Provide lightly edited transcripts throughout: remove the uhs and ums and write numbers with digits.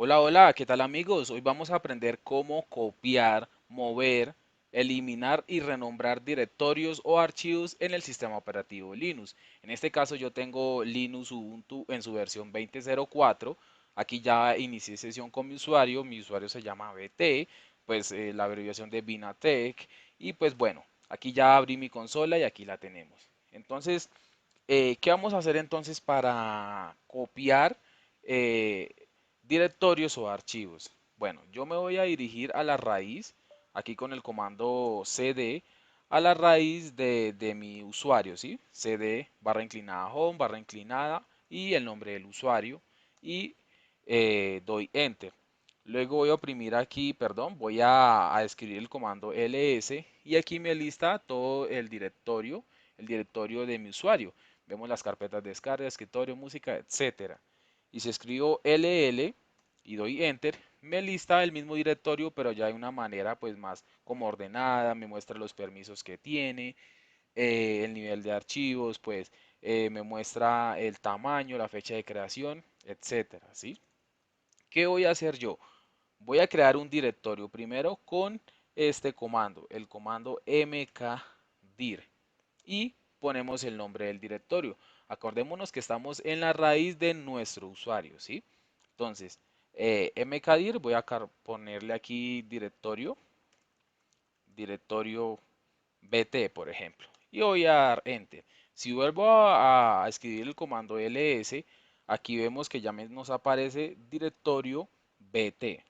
Hola, hola, ¿qué tal amigos? Hoy vamos a aprender cómo copiar, mover, eliminar y renombrar directorios o archivos en el sistema operativo Linux. En este caso yo tengo Linux Ubuntu en su versión 20.04. Aquí ya inicié sesión con mi usuario se llama BT, pues la abreviación de Binatech. Y pues bueno, aquí ya abrí mi consola y aquí la tenemos. Entonces, ¿qué vamos a hacer entonces para copiar eh, directorios o archivos? Bueno, yo me voy a dirigir a la raíz, aquí con el comando cd, a la raíz de mi usuario, ¿sí? Cd barra inclinada home, barra inclinada y el nombre del usuario y doy enter. Luego voy a oprimir aquí, perdón, voy a escribir el comando ls y aquí me lista todo el directorio de mi usuario. Vemos las carpetas de descarga, escritorio, música, etcétera. Y si escribo ll y doy enter, me lista el mismo directorio, pero ya de una manera pues más como ordenada, me muestra los permisos que tiene, el nivel de archivos, pues me muestra el tamaño, la fecha de creación, etcétera, ¿sí? ¿Qué voy a hacer yo? Voy a crear un directorio primero con este comando, el comando mkdir, y ponemos el nombre del directorio. Acordémonos que estamos en la raíz de nuestro usuario, ¿sí? Entonces, mkdir, voy a ponerle aquí directorio bt, por ejemplo, y voy a dar enter. Si vuelvo a escribir el comando ls, aquí vemos que ya nos aparece directorio bt.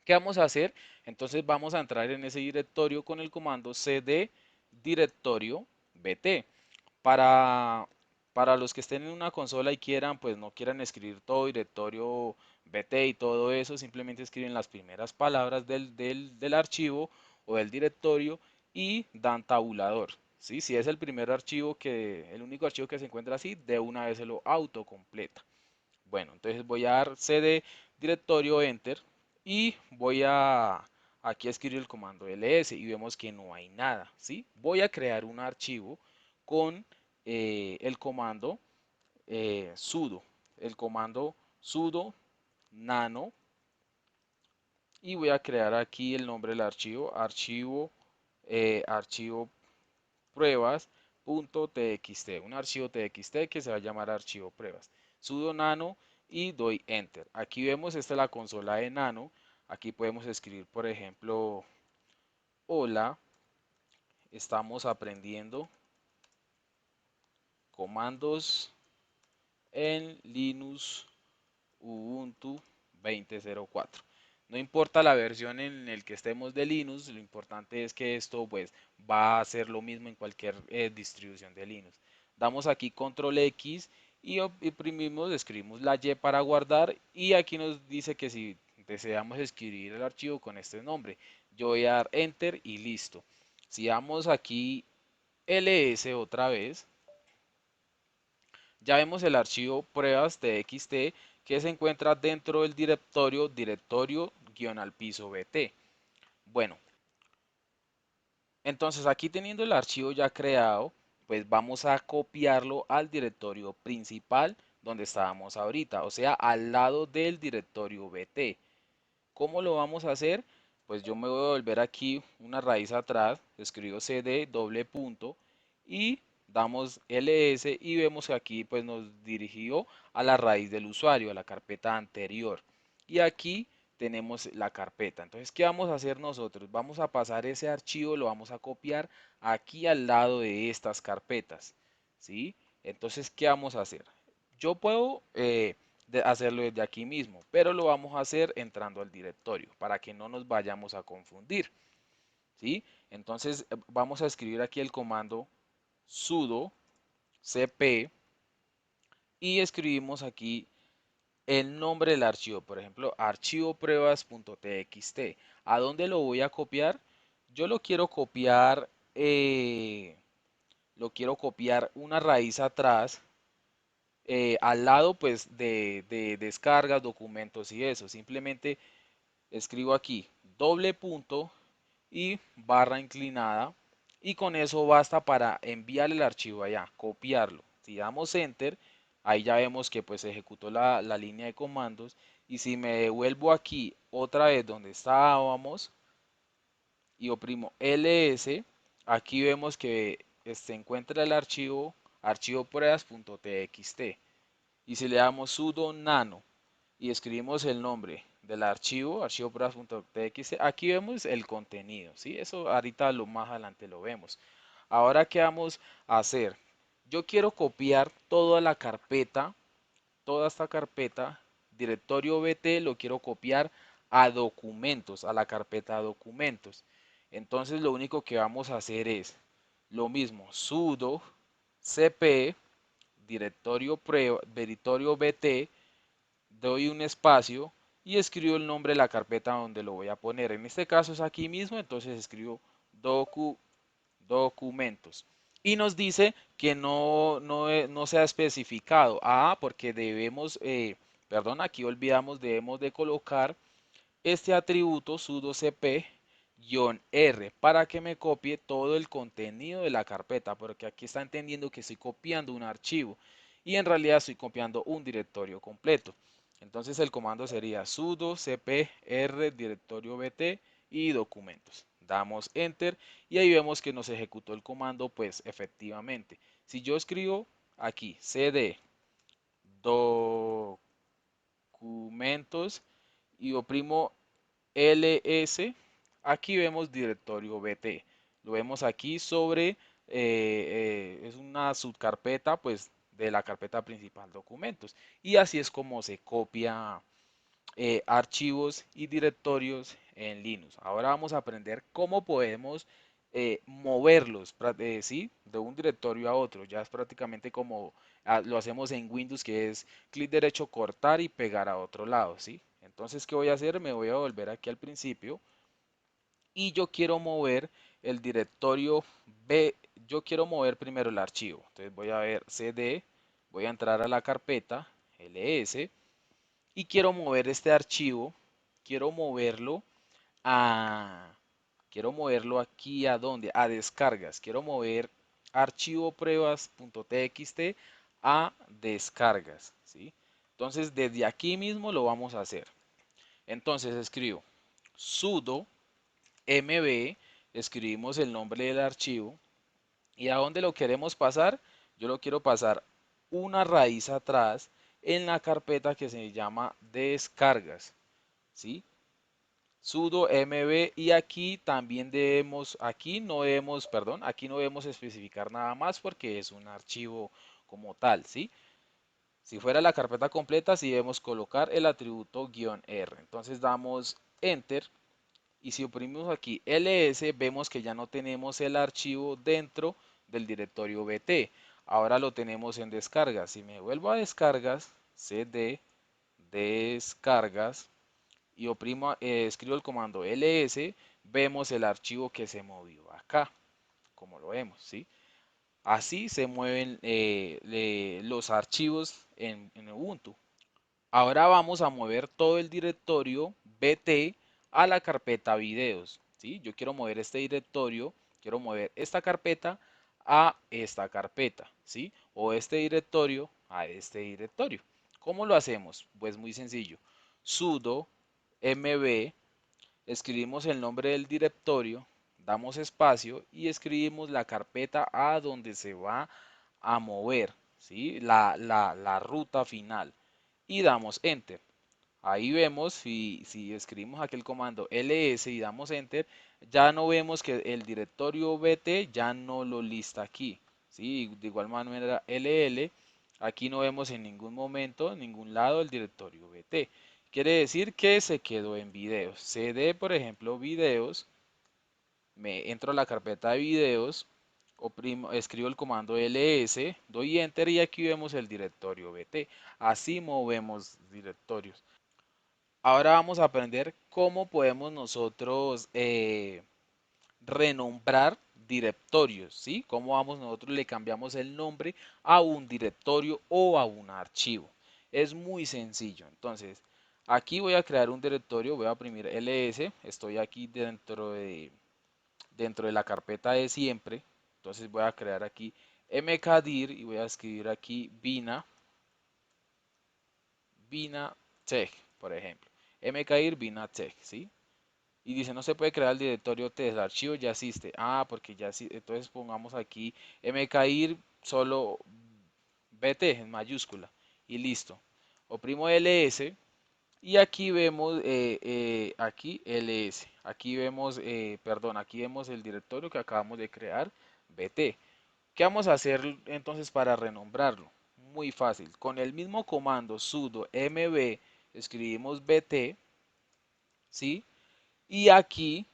¿Qué vamos a hacer? Entonces vamos a entrar en ese directorio con el comando cd directorio bt. Para, para los que estén en una consola y quieran, pues no quieran escribir todo directorio bt y todo eso, simplemente escriben las primeras palabras del archivo o del directorio y dan tabulador. ¿Sí? Si es el primer archivo el único archivo que se encuentra así, de una vez se lo autocompleta. Bueno, entonces voy a dar cd directorio enter y voy a aquí a escribir el comando ls y vemos que no hay nada, ¿sí? Voy a crear un archivo con el comando sudo, el comando sudo nano, y voy a crear aquí el nombre del archivo, archivo pruebas.txt, un archivo txt que se va a llamar archivo pruebas, sudo nano y doy enter. Aquí vemos, esta es la consola de nano, aquí podemos escribir, por ejemplo, hola, estamos aprendiendo comandos en Linux Ubuntu 20.04. No importa la versión en el que estemos de Linux, lo importante es que esto pues va a ser lo mismo en cualquier distribución de Linux. Damos aquí control X y oprimimos, escribimos la Y para guardar y aquí nos dice que si deseamos escribir el archivo con este nombre, yo voy a dar enter y listo. Si damos aquí ls otra vez, ya vemos el archivo pruebas.txt que se encuentra dentro del directorio-al-piso bt. Bueno, entonces aquí teniendo el archivo ya creado, pues vamos a copiarlo al directorio principal donde estábamos ahorita, o sea, al lado del directorio bt. ¿Cómo lo vamos a hacer? Pues yo me voy a volver aquí una raíz atrás, escribo cd doble punto y damos ls y vemos que aquí pues nos dirigió a la raíz del usuario, a la carpeta anterior. Y aquí tenemos la carpeta. Entonces, ¿qué vamos a hacer nosotros? Vamos a pasar ese archivo, lo vamos a copiar aquí al lado de estas carpetas, ¿sí? Entonces, ¿qué vamos a hacer? Yo puedo hacerlo desde aquí mismo, pero lo vamos a hacer entrando al directorio para que no nos vayamos a confundir, ¿sí? Entonces vamos a escribir aquí el comando sudo cp y escribimos aquí el nombre del archivo, por ejemplo, archivo pruebas.txt. ¿A dónde lo voy a copiar? Yo lo quiero copiar una raíz atrás, al lado pues de descargas, documentos y eso. Simplemente escribo aquí doble punto y barra inclinada y con eso basta para enviar el archivo allá, copiarlo. Si damos enter, Ahí ya vemos que pues se ejecutó la línea de comandos. Y si me devuelvo aquí otra vez donde estábamos y oprimo ls, aquí vemos que se encuentra el archivo pruebas.txt. Y si le damos sudo nano y escribimos el nombre del archivo pruebas.txt, aquí vemos el contenido, ¿sí? Eso ahorita lo más adelante lo vemos. Ahora, ¿qué vamos a hacer? Yo quiero copiar toda esta carpeta, directorio BT, lo quiero copiar a documentos, a la carpeta documentos. Entonces lo único que vamos a hacer es lo mismo, sudo cp directorio prueba, directorio BT, doy un espacio y escribo el nombre de la carpeta donde lo voy a poner. En este caso es aquí mismo, entonces escribo documentos. Y nos dice que no se ha especificado. Porque perdón, aquí olvidamos, debemos de colocar este atributo sudo cp-r para que me copie todo el contenido de la carpeta, porque aquí está entendiendo que estoy copiando un archivo y en realidad estoy copiando un directorio completo. Entonces el comando sería sudo cpr directorio bt y documentos. Damos enter y ahí vemos que nos ejecutó el comando pues efectivamente. Si yo escribo aquí cd documentos y oprimo ls, aquí vemos directorio bt. Lo vemos aquí es una subcarpeta pues de la carpeta principal documentos. Y así es como se copia archivos y directorios en Linux. Ahora vamos a aprender cómo podemos moverlos, ¿sí? De un directorio a otro. Ya es prácticamente como lo hacemos en Windows, que es clic derecho, cortar y pegar a otro lado, ¿sí? Entonces, ¿qué voy a hacer? Me voy a volver aquí al principio y yo quiero mover el directorio B. Yo quiero mover primero el archivo. Entonces voy a ver cd, voy a entrar a la carpeta ls y quiero mover este archivo, quiero moverlo a, quiero moverlo aquí a dónde, a descargas, quiero mover archivo pruebas.txt a descargas, ¿sí? Entonces desde aquí mismo lo vamos a hacer. Entonces escribo sudo mb, escribimos el nombre del archivo y a dónde lo queremos pasar. Yo lo quiero pasar una raíz atrás en la carpeta que se llama descargas, ¿sí? Sudo mb y aquí también aquí no debemos especificar nada más porque es un archivo como tal, ¿sí? Si fuera la carpeta completa, sí debemos colocar el atributo "-r". Entonces damos enter y si oprimimos aquí ls, vemos que ya no tenemos el archivo dentro del directorio bt. Ahora lo tenemos en descargas. Si me vuelvo a descargas, cd descargas y escribo el comando ls, vemos el archivo que se movió acá, como lo vemos, ¿sí? Así se mueven los archivos en Ubuntu. Ahora vamos a mover todo el directorio BT a la carpeta videos, ¿sí? Yo quiero mover este directorio, quiero mover esta carpeta a esta carpeta, ¿sí? O este directorio a este directorio. ¿Cómo lo hacemos? Pues muy sencillo. Sudo mb, escribimos el nombre del directorio, damos espacio y escribimos la carpeta a donde se va a mover, ¿sí? La ruta final y damos enter. Ahí vemos, si escribimos aquí el comando ls y damos enter, ya no vemos que el directorio bt ya no lo lista aquí, ¿sí? De igual manera ll, aquí no vemos en ningún momento, en ningún lado el directorio bt. Quiere decir que se quedó en videos. cd, por ejemplo, videos, me entro a la carpeta de videos, escribo el comando ls, doy enter y aquí vemos el directorio bt. Así movemos directorios. Ahora vamos a aprender cómo podemos nosotros renombrar directorios, ¿sí? Cómo nosotros le cambiamos el nombre a un directorio o a un archivo. Es muy sencillo. Entonces, aquí voy a crear un directorio, voy a oprimir ls, estoy aquí dentro de la carpeta de siempre. Entonces voy a crear aquí mkdir y voy a escribir aquí bina Vinatech, por ejemplo. mkdir Vinatech, ¿sí? Y dice, no se puede crear el directorio test, el archivo ya existe. Ah, porque ya sí, entonces pongamos aquí mkdir solo bt en mayúscula y listo. Oprimo ls y aquí vemos, aquí ls, aquí vemos, perdón, aquí vemos el directorio que acabamos de crear, bt. ¿Qué vamos a hacer entonces para renombrarlo? Muy fácil. Con el mismo comando sudo mb escribimos bt, ¿sí? Y aquí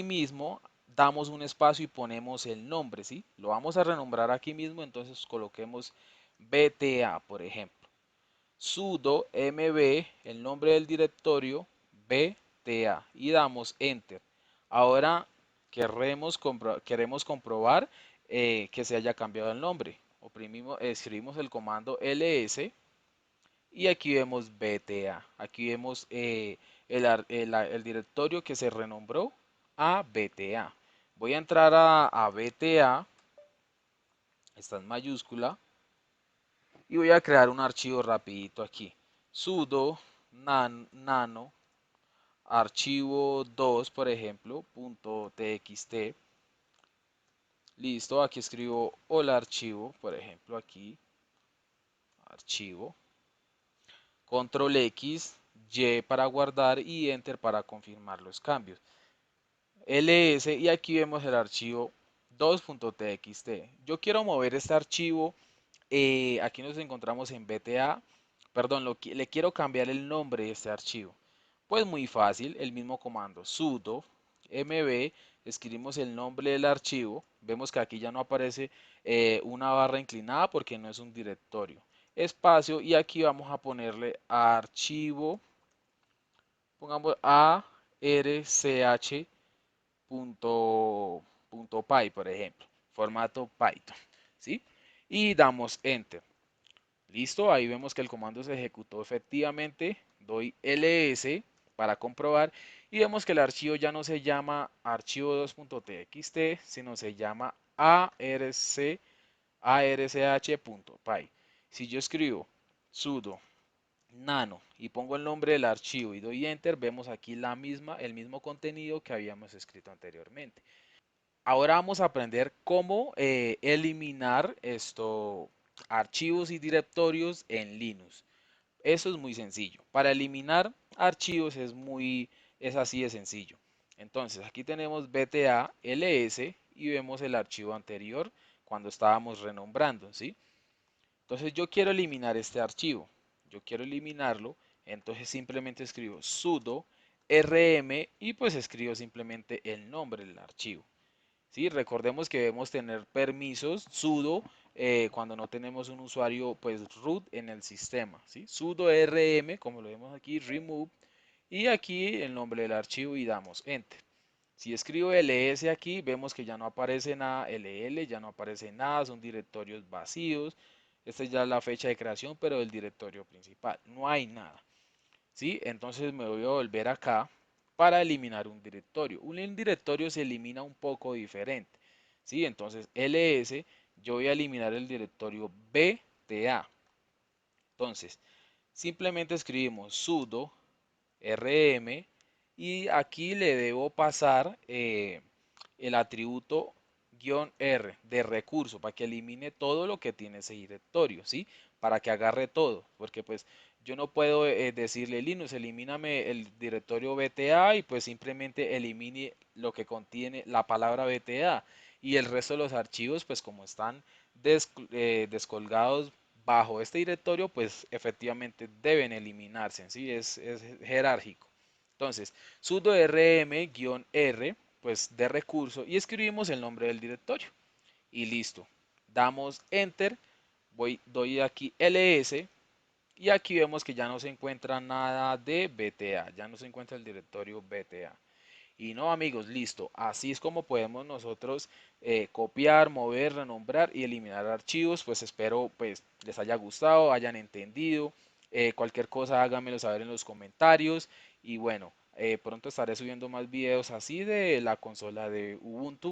mismo damos un espacio y ponemos el nombre, ¿sí? Lo vamos a renombrar aquí mismo, entonces coloquemos bta, por ejemplo. Sudo mb, el nombre del directorio, bta, y damos enter. Ahora queremos comprobar que se haya cambiado el nombre. Escribimos el comando ls y aquí vemos bta. Aquí vemos el directorio que se renombró a bta. Voy a entrar a bta, está en mayúscula, y voy a crear un archivo rapidito aquí. Sudo nano archivo 2, por ejemplo, .txt. Listo, aquí escribo hola archivo, por ejemplo, aquí, archivo. Control X, Y para guardar y Enter para confirmar los cambios. ls y aquí vemos el archivo 2.txt. Yo quiero mover este archivo, aquí nos encontramos en bta, perdón, le quiero cambiar el nombre de este archivo. Pues muy fácil, el mismo comando sudo mb, escribimos el nombre del archivo, vemos que aquí ya no aparece una barra inclinada porque no es un directorio. Espacio y aquí vamos a ponerle archivo, pongamos arch.py, por ejemplo, formato Python, ¿sí? Y damos enter. Listo, ahí vemos que el comando se ejecutó efectivamente. Doy ls para comprobar y vemos que el archivo ya no se llama archivo2.txt, sino se llama arch.py. Si yo escribo sudo nano y pongo el nombre del archivo y doy enter, vemos aquí el mismo contenido que habíamos escrito anteriormente. Ahora vamos a aprender cómo eliminar archivos y directorios en Linux. Eso es muy sencillo. Para eliminar archivos es así de sencillo. Entonces aquí tenemos bta ls y vemos el archivo anterior cuando estábamos renombrando, ¿sí? Entonces yo quiero eliminar este archivo. Yo quiero eliminarlo. Entonces simplemente escribo sudo rm y pues escribo simplemente el nombre del archivo. ¿Sí? Recordemos que debemos tener permisos sudo cuando no tenemos un usuario pues root en el sistema. ¿Sí? Sudo rm, como lo vemos aquí, remove, y aquí el nombre del archivo y damos enter. Si escribo ls aquí, vemos que ya no aparece nada, ll, ya no aparece nada, son directorios vacíos. Esta es ya la fecha de creación, pero del directorio principal, no hay nada. ¿Sí? Entonces me voy a volver acá para eliminar un directorio. Un directorio se elimina un poco diferente. ¿Sí? Entonces ls, yo voy a eliminar el directorio bta. Entonces, simplemente escribimos sudo rm y aquí le debo pasar el atributo "-r" de recurso para que elimine todo lo que tiene ese directorio, ¿sí? Para que agarre todo, porque pues yo no puedo decirle Linux, elimíname el directorio bta y pues simplemente elimine lo que contiene la palabra bta y el resto de los archivos pues como están descolgados bajo este directorio, pues efectivamente deben eliminarse, ¿sí? Es jerárquico. Entonces, sudo rm-r, pues de recurso, y escribimos el nombre del directorio. Y listo. Damos enter, doy aquí ls, y aquí vemos que ya no se encuentra nada de bta, ya no se encuentra el directorio bta. Y no, amigos, listo. Así es como podemos nosotros copiar, mover, renombrar y eliminar archivos. Pues espero pues les haya gustado, hayan entendido. Cualquier cosa háganmelo saber en los comentarios. Y bueno, pronto estaré subiendo más videos así de la consola de Ubuntu.